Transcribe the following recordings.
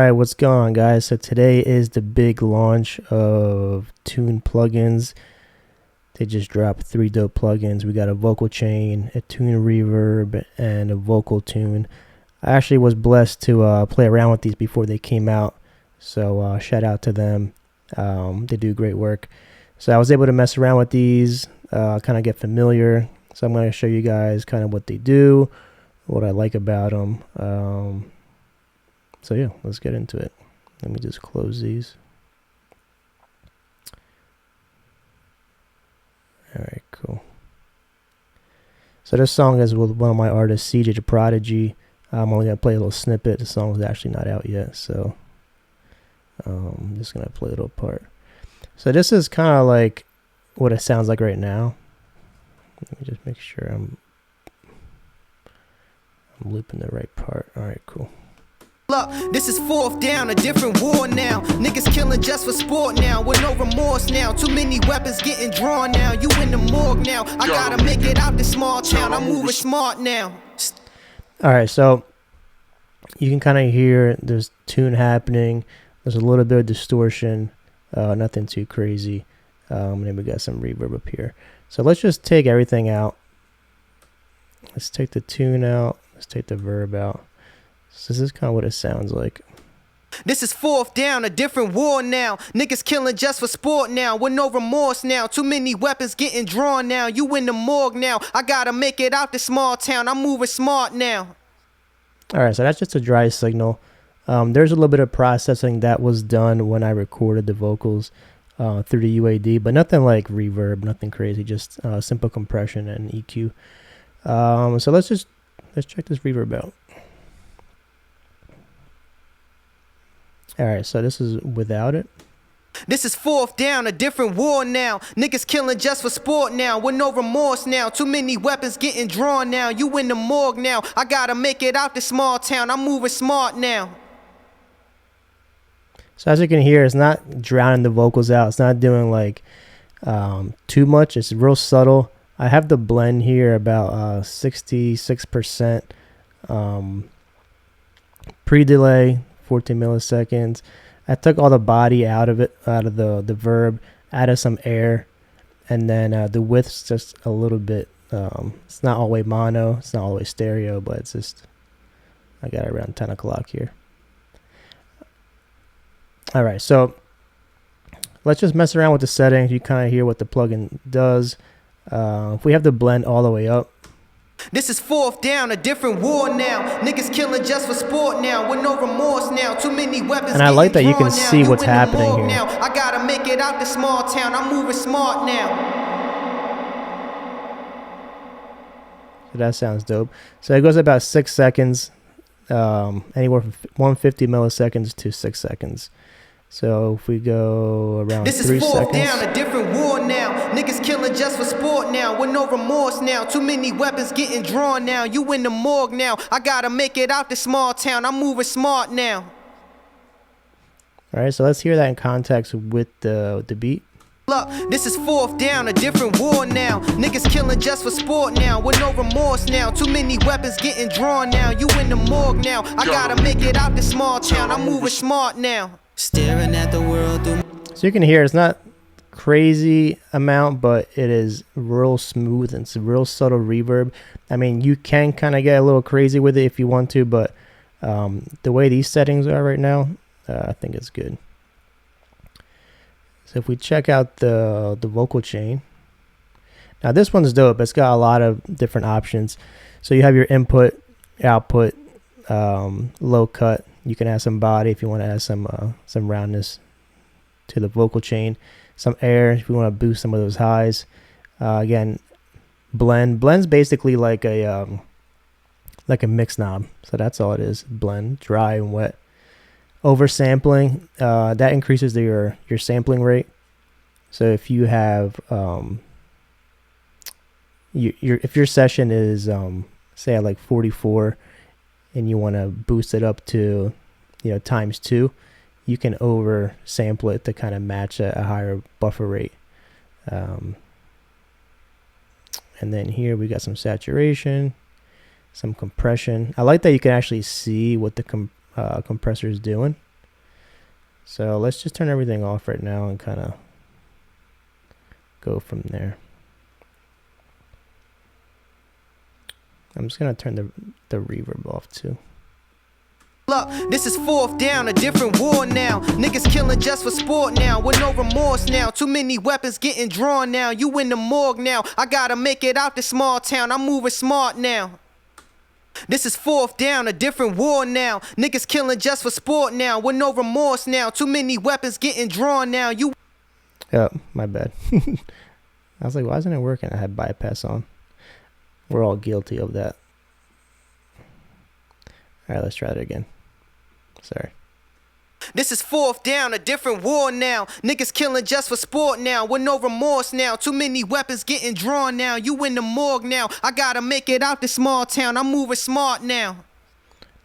Alright, what's going on, guys? So today is the big launch of Tune plugins. They just dropped 3 dope plugins. We got a vocal chain, a tune reverb, and a vocal tune. I actually was blessed to play around with these before they came out, so shout out to them. They do great work. So I was able to mess around with these, kind of get familiar. So I'm going to show you guys kind of what they do, what I like about them. So yeah, let's get into it. Let me just close these. Alright, cool. So this song is with one of my artists, CJ the Prodigy. I'm only going to play a little snippet. The song is actually not out yet, so I'm just going to play a little part. So this is kind of like what it sounds like right now. Let me just make sure I'm looping the right part. Alright, cool. Look, this is fourth down, a different war now. Niggas killing just for sport now, with no remorse now. Too many weapons getting drawn now. You in the morgue now. I gotta make it out this small town. I'm moving smart now. Alright, so you can kind of hear there's tune happening. There's a little bit of distortion, nothing too crazy. And then we got some reverb up here. So let's just take everything out. Let's take the tune out. Let's take the verb out. So this is kind of what it sounds like. This is fourth down, a different war now. Niggas killing just for sport now, with no remorse now. Too many weapons getting drawn now. You in the morgue now. I gotta make it out this small town. I'm moving smart now. Alright, so that's just a dry signal. There's a little bit of processing that was done when I recorded the vocals through the UAD, but nothing like reverb, nothing crazy, just simple compression and EQ. So let's check this reverb out. Alright, so this is without it. This is fourth down, a different war now. Niggas killing just for sport now, with no remorse now. Too many weapons getting drawn now. You in the morgue now. I gotta make it out this small town. I'm moving smart now. So as you can hear, it's not drowning the vocals out. It's not doing like too much. It's real subtle. I have the blend here about 66%. Pre-delay, 14 milliseconds. I took all the body out of it, out of the verb, added some air, and then the width's just a little bit. It's not all the way mono, it's not all the way stereo, but it's just, I got it around 10 o'clock here. Alright, so let's just mess around with the settings. You kind of hear what the plugin does. If we have the blend all the way up, this is fourth down, a different war now. Niggas killing just for sport now, with no remorse now. Too many weapons. And I like that you can see what's happening here. Now. I gotta make it out this small town. I'm moving smart now. So that sounds dope. So it goes about 6 seconds, anywhere from 150 milliseconds to 6 seconds. So if we go around 3 seconds. This is fourth down, a different war now. Niggas killing just for sport now, with no remorse now. Too many weapons getting drawn now. You in the morgue now. I gotta make it out this small town. I'm moving smart now. Alright, so let's hear that in context with the beat. Look, this is fourth down, a different war now. Niggas killing just for sport now, with no remorse now. Too many weapons getting drawn now. You in the morgue now. I gotta make it out this small town. I'm moving smart now. Staring at the world through. So you can hear it's not crazy amount, but it is real smooth and it's a real subtle reverb. I mean, you can kind of get a little crazy with it if you want to, but the way these settings are right now, I think it's good. So if we check out the vocal chain, now this one's dope. It's got a lot of different options. So you have your input, output, low cut. You can add some body if you want to add some roundness to the vocal chain. Some air if you want to boost some of those highs. Again, blend. Blend's basically like a mix knob. So that's all it is. Blend, dry and wet. Oversampling, that increases your sampling rate. So if you have if your session is say at like 44 and you want to boost it up to ×2, you can over sample it to kind of match a higher buffer rate. And then here we got some saturation, some compression. I like that you can actually see what the compressor is doing. So let's just turn everything off right now and kind of go from there. I'm just going to turn the reverb off too. Look, this is fourth down, a different war now. Niggas killing just for sport now, with no remorse now. Too many weapons getting drawn now. You in the morgue now. I gotta make it out this small town. I'm moving smart now. This is fourth down, a different war now. Niggas killing just for sport now, with no remorse now. Too many weapons getting drawn now. You. Oh, my bad. I was like, why isn't it working? I had bypass on. We're all guilty of that. All right, let's try that again. Sorry. This is fourth down, a different war now. Niggas killing just for sport now, with no remorse now. Too many weapons getting drawn now. You in the morgue now. I gotta make it out this small town. I'm moving smart now.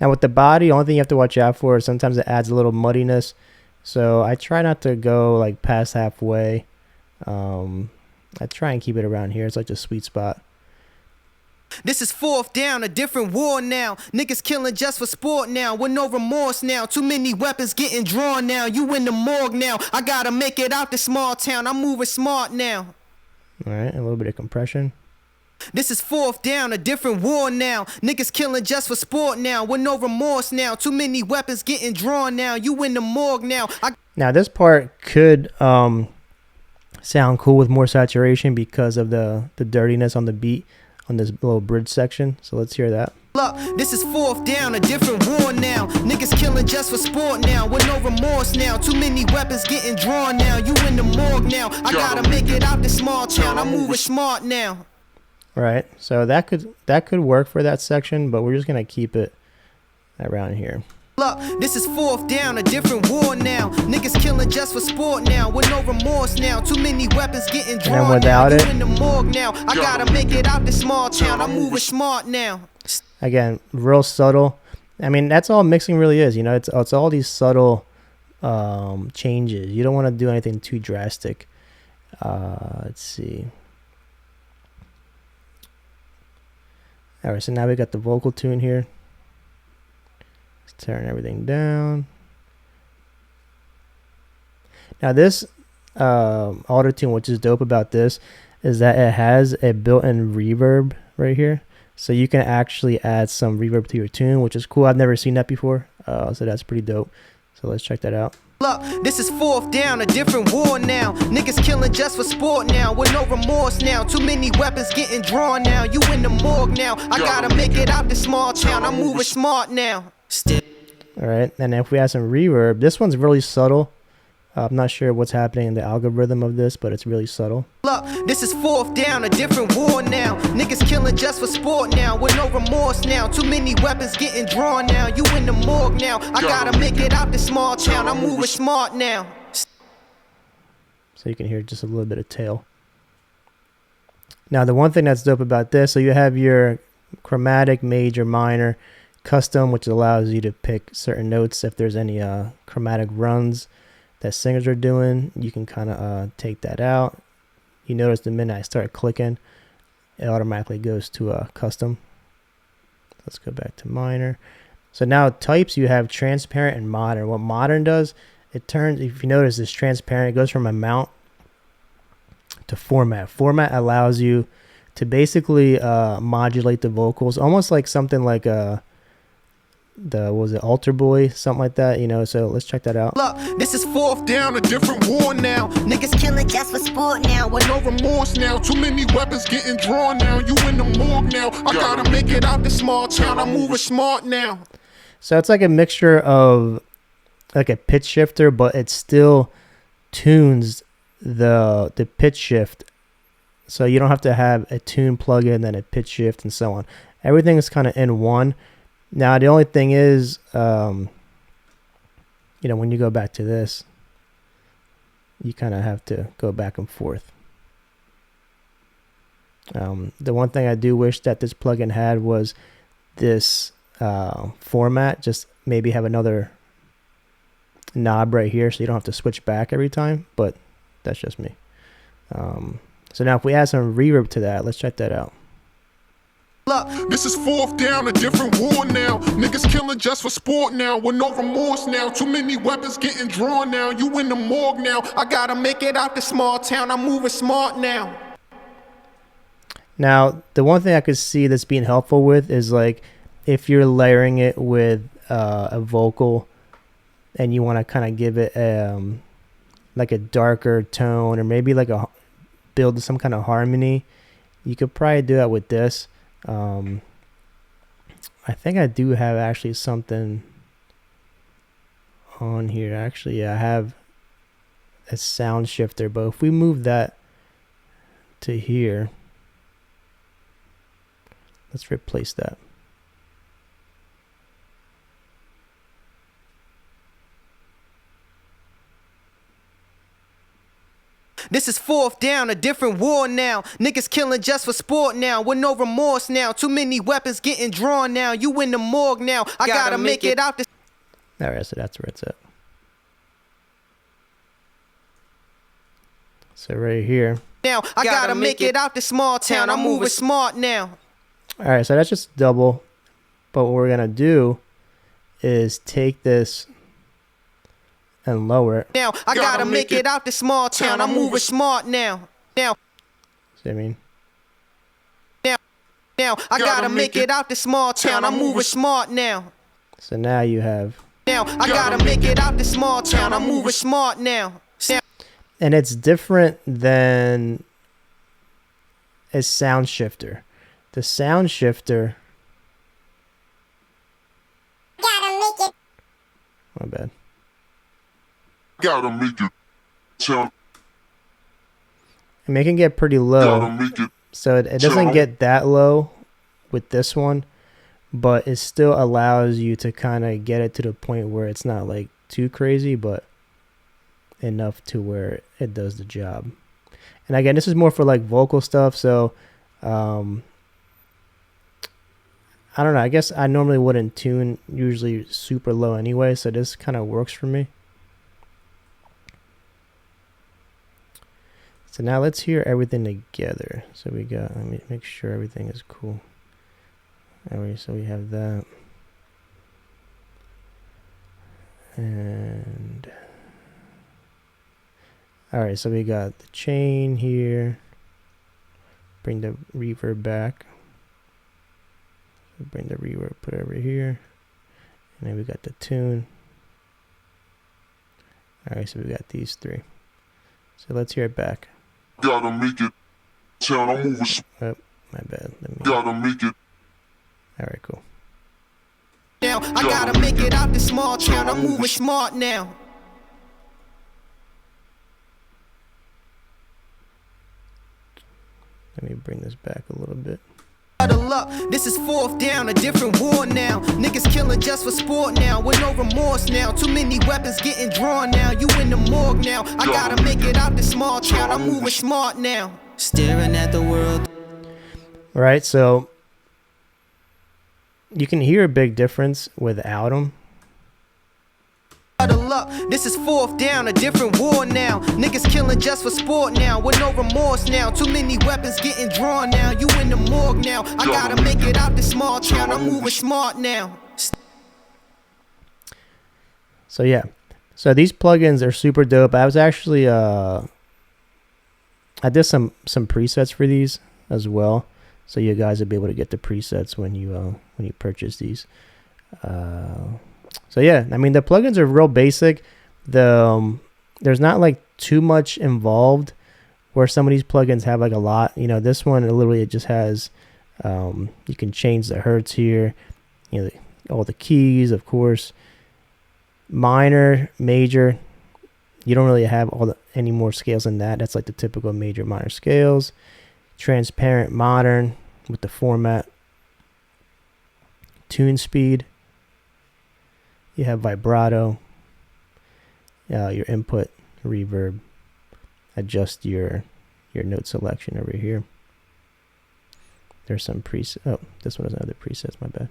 Now with the body, only thing you have to watch out for is sometimes it adds a little muddiness. So I try not to go like past halfway. I try and keep it around here. It's like the sweet spot. This is fourth down, a different war now. Niggas killing just for sport now, with no remorse now. Too many weapons getting drawn now. You in the morgue now. I gotta make it out this small town. I'm moving smart now. All right, a little bit of compression. This is fourth down, a different war now. Niggas killing just for sport now, with no remorse now. Too many weapons getting drawn now. You in the morgue now. Now this part could sound cool with more saturation because of the dirtiness on the beat on this little bridge section. So let's hear that. Look, this is fourth down, a different war now. Niggas killing just for sport now, with no remorse now. Too many weapons getting drawn now. You in the morgue now. I gotta make it out this small town. I'm moving smart now. Right, so that could work for that section, but we're just gonna keep it around here. Look, this is fourth down, a different war now. Niggas killing just for sport now, with no remorse now. Too many weapons getting drawn and without now. it, You in the morgue now. I gotta make it out this small town. I'm moving smart now. Again, real subtle. I mean, that's all mixing really is. You know, it's all these subtle changes. You don't want to do anything too drastic. Let's see. All right, so now we got the vocal tune here. Let's turn everything down. Now this auto tune, which is dope about this, is that it has a built-in reverb right here. So you can actually add some reverb to your tune, which is cool. I've never seen that before, so that's pretty dope. So let's check that out. Look, this is fourth down, a different war now. Niggas killing just for sport now, with no remorse now. Too many weapons getting drawn now. You in the morgue now. I gotta make it out this small town. I'm moving smart now. All right, and if we add some reverb, this one's really subtle. I'm not sure what's happening in the algorithm of this, but it's really subtle. Look, this is fourth down, a different war now. Niggas killing just for sport now, with no remorse now. Too many weapons getting drawn now. You in the morgue now. I gotta make it out this small town. I'm moving smart now. So you can hear just a little bit of tail. Now the one thing that's dope about this, so you have your chromatic, major, minor, custom, which allows you to pick certain notes if there's any chromatic runs that singers are doing. You can kind of take that out. You notice the minute I start clicking, it automatically goes to custom. Let's go back to minor. So now types, you have transparent and modern. What modern does, it turns, if you notice this transparent, it goes from amount to format. Format allows you to basically modulate the vocals, almost like something like what was it, Alter Boy, something like that, you know. So let's check that out. Look, this is fourth down, a different war now. Niggas killing just for sport now, with no remorse now. Too many weapons getting drawn now. You in the morgue now. I gotta make it out this small town. I'm moving smart now. So it's like a mixture of like a pitch shifter, but it still tunes the pitch shift, so you don't have to have a tune plugin, then a pitch shift, and so on. Everything is kind of in one. Now the only thing is, you know, when you go back to this, you kind of have to go back and forth. The one thing I do wish that this plugin had was this format. Just maybe have another knob right here so you don't have to switch back every time, but that's just me. So now if we add some reverb to that, let's check that out. This is fourth down, a different war now. Niggas killing just for sport now, with no remorse now. Too many weapons getting drawn now. You in the morgue now. I gotta make it out the small town. I'm moving smart now. Now, the one thing I could see that's being helpful with is like if you're layering it with a vocal and you want to kind of give it like a darker tone or maybe like a build some kind of harmony, you could probably do that with this. I think I do have actually something on here. Actually, yeah, I have a sound shifter, but if we move that to here, let's replace that. This is fourth down, a different war now. Niggas killing just for sport now, with no remorse now. Too many weapons getting drawn now. You in the morgue now. I gotta make it out. All right, so that's where it's at. So right here. Now I gotta make it out the small town. I'm moving smart now. All right, so that's just double. But what we're gonna do is take this and lower it. Now I gotta make it out the small town. I'm moving smart now. Now. See what I mean? Now I gotta make it out the small town. I'm moving smart now. So now you have. Now I gotta make it out the small town. I'm moving smart now. And it's different than a sound shifter. The sound shifter. Gotta make it. My bad. Gotta make it sound. I mean, it can get pretty low. Gotta make it. So it doesn't get that low with this one, but it still allows you to kind of get it to the point where it's not like too crazy, but enough to where it does the job. And again, this is more for like vocal stuff, so I don't know. I guess I normally wouldn't tune usually super low anyway, so this kind of works for me. So now let's hear everything together. So we got, let me make sure everything is cool. Alright, so we have that. And alright, so we got the chain here. Bring the reverb back. Bring the reverb, put it over here. And then we got the tune. Alright, so we got these three. So let's hear it back. Gotta make it sound. I'm moving. Oh, my bad. Gotta make it. Alright, cool. Now I gotta make it out the small town. I'm moving smart now. Let me bring this back a little bit. Huddle up, this is fourth down, a different war now. Niggas killing just for sport now, with no remorse now. Too many weapons getting drawn now. You in the morgue now. I gotta make it out the small town. I'm moving smart now. Staring at the world. All right, so you can hear a big difference without them. Huddle up, this is fourth down, a different war now. Niggas killing just for sport now, with no remorse now. Too many weapons getting drawn now. You in the morgue now. I gotta make it out the small town. I'm moving smart now. So yeah, so these plugins are super dope. I was actually I did some presets for these as well, so you guys will be able to get the presets when you purchase these. So yeah, I mean the plugins are real basic. There's not like too much involved, where some of these plugins have like a lot. You know, this one literally it just has you can change the hertz here. You know, all the keys, of course. Minor, major. You don't really have any more scales than that. That's like the typical major minor scales. Transparent, modern with the format. Tune speed. You have vibrato, your input, reverb, adjust your note selection over here. There's some presets. Oh, this one has other presets, my bad.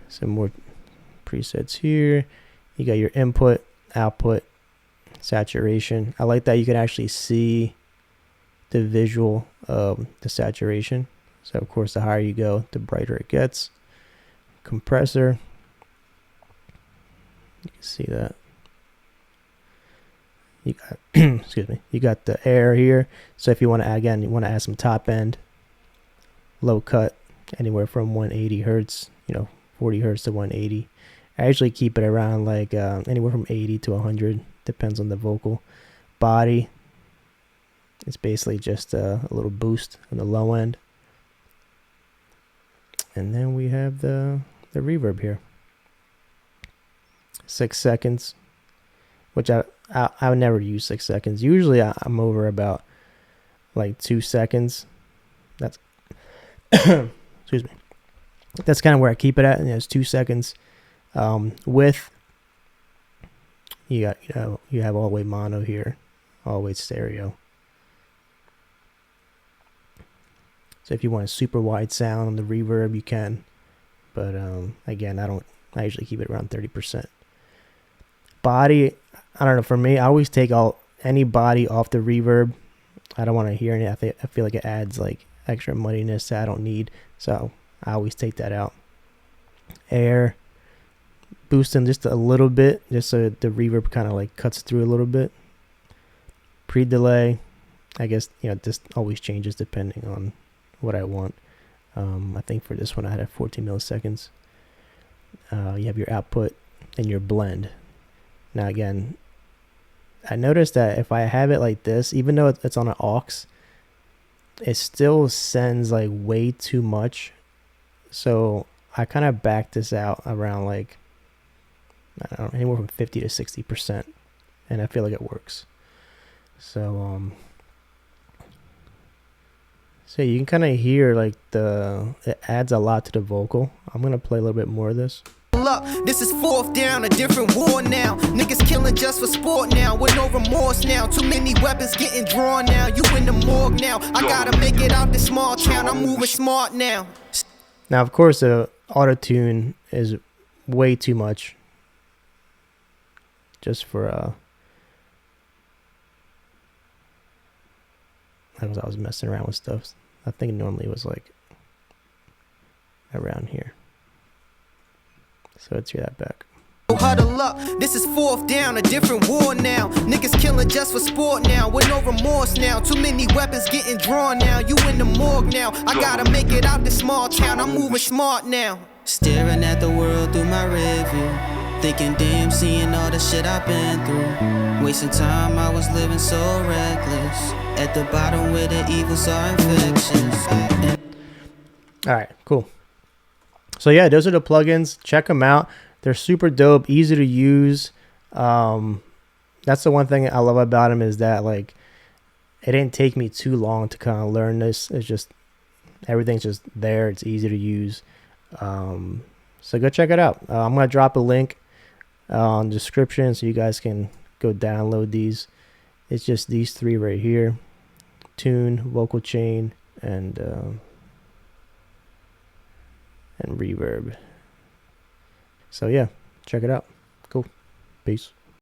Some more presets here. You got your input, output, saturation. I like that you can actually see the visual of the saturation. So of course, the higher you go, the brighter it gets. Compressor, you can see that. You got excuse me. You got the air here. So if you want to again, you want to add some top end, low cut, anywhere from 180 hertz, 40 hertz to 180. I actually keep it around like anywhere from 80 to 100, depends on the vocal. Body, it's basically just a little boost on the low end. And then we have the reverb here. 6 seconds, which I would never use 6 seconds. Usually I'm over about like 2 seconds. That's excuse me. That's kind of where I keep it at, and it's 2 seconds. Width, you have all the way mono here, all the way stereo. So if you want a super wide sound on the reverb, you can, but again, I usually keep it around 30%. Body, I don't know, for me, I always take any body off the reverb. I don't want to hear any. I feel like it adds like extra muddiness that I don't need, so I always take that out. Air, boosting just a little bit, just so the reverb kind of like cuts through a little bit. Pre-delay, I guess, this always changes depending on what I want. I think for this one I had 14 milliseconds. You have your output and your blend. Now again, I noticed that if I have it like this, even though it's on an aux, it still sends like way too much. So I kind of back this out around like, I don't know, anywhere from 50 to 60%, and I feel like it works. So so you can kind of hear like it adds a lot to the vocal. I'm gonna play a little bit more of this. Up, this is fourth down, a different war now. Niggas killing just for sport now, with no remorse now. Too many weapons getting drawn now. You in the morgue now. I gotta make it out this small town. I'm moving smart now. Now, of course, the auto-tune is way too much. Just for I was messing around with stuff. I think normally it was like around here. So let's hear that back. Huddle up, this is fourth down, a different war now. Niggas killing just for sport now, with no remorse now. Too many weapons getting drawn now. You in the morgue now. I gotta make it out this small town. I'm moving smart now. Staring at the world through my rearview, thinking damn, seeing all the shit I've been through. Wasting time, I was living so reckless. At the bottom where the evils are infections. Alright, cool. So yeah, those are the plugins. Check them out. They're super dope, easy to use. That's the one thing I love about them, is that like it didn't take me too long to kind of learn this. It's just everything's just there. It's easy to use. So go check it out. I'm gonna drop a link on the description so you guys can go download these. It's just these three right here: tune, vocal chain, and reverb. So yeah, check it out. Cool. Peace.